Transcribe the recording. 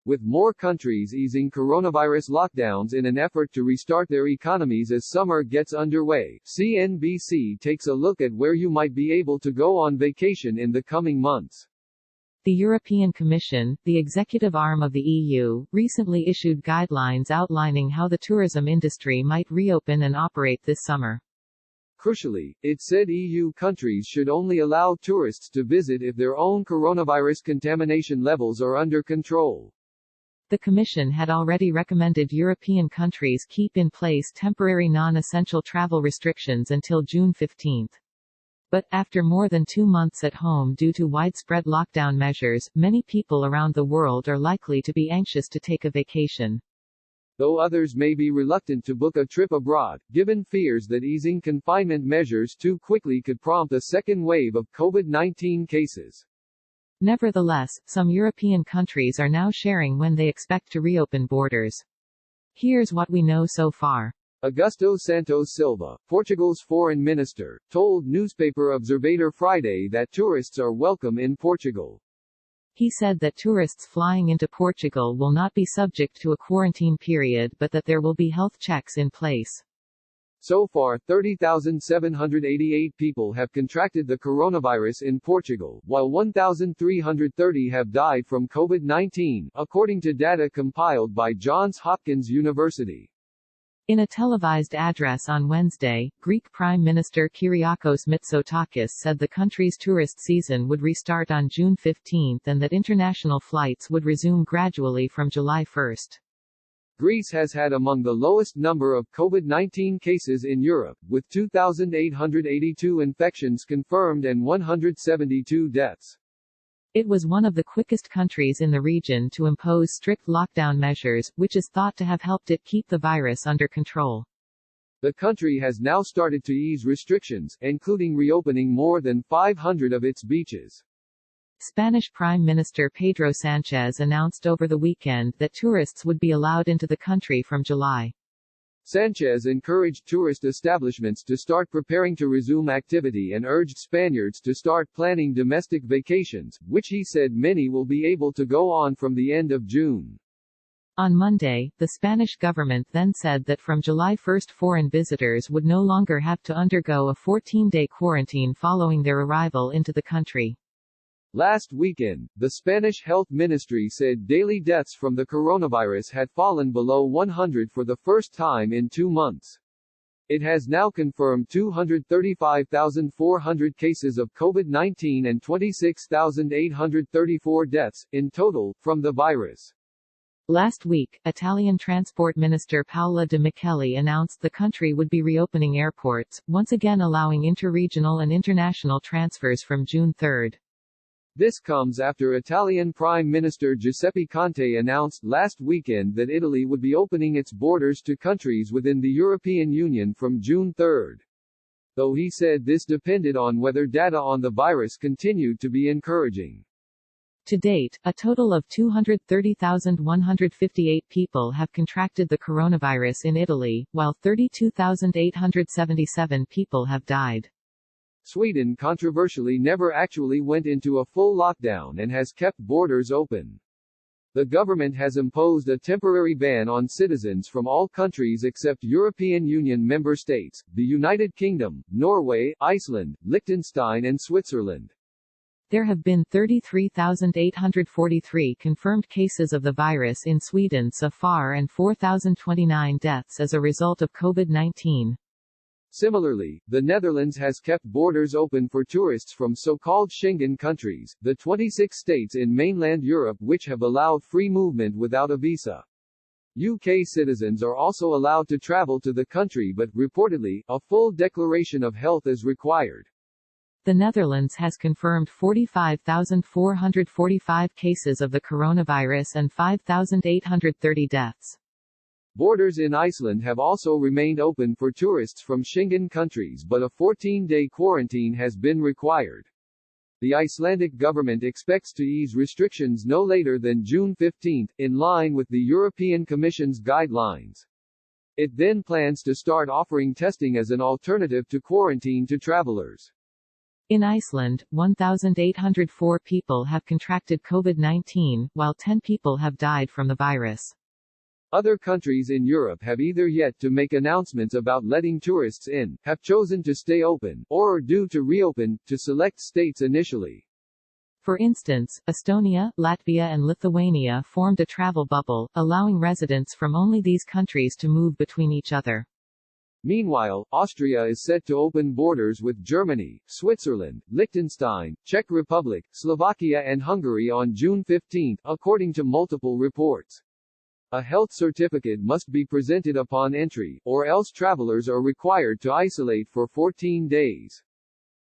with more countries easing coronavirus lockdowns in an effort to restart their economies as summer gets underway. CNBC takes a look at where you might be able to go on vacation in the coming months. The European Commission, the executive arm of the EU, recently issued guidelines outlining how the tourism industry might reopen and operate this summer. Crucially, it said EU countries should only allow tourists to visit if their own coronavirus contamination levels are under control. The Commission had already recommended European countries keep in place temporary non-essential travel restrictions until June 15. But, after more than 2 months at home due to widespread lockdown measures, many people around the world are likely to be anxious to take a vacation. Though others may be reluctant to book a trip abroad, given fears that easing confinement measures too quickly could prompt a second wave of COVID-19 cases. Nevertheless, some European countries are now sharing when they expect to reopen borders. Here's what we know so far. Augusto Santos Silva, Portugal's foreign minister, told newspaper Observador Friday that tourists are welcome in Portugal. He said that tourists flying into Portugal will not be subject to a quarantine period but that there will be health checks in place. So far, 30,788 people have contracted the coronavirus in Portugal, while 1,330 have died from COVID-19, according to data compiled by Johns Hopkins University. In a televised address on Wednesday, Greek Prime Minister Kyriakos Mitsotakis said the country's tourist season would restart on June 15 and that international flights would resume gradually from July 1. Greece has had among the lowest number of COVID-19 cases in Europe, with 2,882 infections confirmed and 172 deaths. It was one of the quickest countries in the region to impose strict lockdown measures, which is thought to have helped it keep the virus under control. The country has now started to ease restrictions, including reopening more than 500 of its beaches. Spanish Prime Minister Pedro Sánchez announced over the weekend that tourists would be allowed into the country from July. Sánchez encouraged tourist establishments to start preparing to resume activity and urged Spaniards to start planning domestic vacations, which he said many will be able to go on from the end of June. On Monday, the Spanish government then said that from July 1 foreign visitors would no longer have to undergo a 14-day quarantine following their arrival into the country. Last weekend, the Spanish Health Ministry said daily deaths from the coronavirus had fallen below 100 for the first time in 2 months. It has now confirmed 235,400 cases of COVID-19 and 26,834 deaths, in total, from the virus. Last week, Italian Transport Minister Paola De Michele announced the country would be reopening airports, once again allowing interregional and international transfers from June 3. This comes after Italian Prime Minister Giuseppe Conte announced last weekend that Italy would be opening its borders to countries within the European Union from June 3. Though he said this depended on whether data on the virus continued to be encouraging. To date, a total of 230,158 people have contracted the coronavirus in Italy, while 32,877 people have died. Sweden controversially never actually went into a full lockdown and has kept borders open. The government has imposed a temporary ban on citizens from all countries except European Union member states, the United Kingdom, Norway, Iceland, Liechtenstein and Switzerland. There have been 33,843 confirmed cases of the virus in Sweden so far and 4,029 deaths as a result of COVID-19. Similarly, the Netherlands has kept borders open for tourists from so-called Schengen countries, the 26 states in mainland Europe which have allowed free movement without a visa. UK citizens are also allowed to travel to the country but, reportedly, a full declaration of health is required. The Netherlands has confirmed 45,445 cases of the coronavirus and 5,830 deaths. Borders in Iceland have also remained open for tourists from Schengen countries but a 14-day quarantine has been required. The Icelandic government expects to ease restrictions no later than June 15, in line with the European Commission's guidelines. It then plans to start offering testing as an alternative to quarantine to travelers. In Iceland, 1,804 people have contracted COVID-19, while 10 people have died from the virus. Other countries in Europe have either yet to make announcements about letting tourists in, have chosen to stay open, or are due to reopen, to select states initially. For instance, Estonia, Latvia and Lithuania formed a travel bubble, allowing residents from only these countries to move between each other. Meanwhile, Austria is set to open borders with Germany, Switzerland, Liechtenstein, Czech Republic, Slovakia and Hungary on June 15, according to multiple reports. A health certificate must be presented upon entry, or else travelers are required to isolate for 14 days.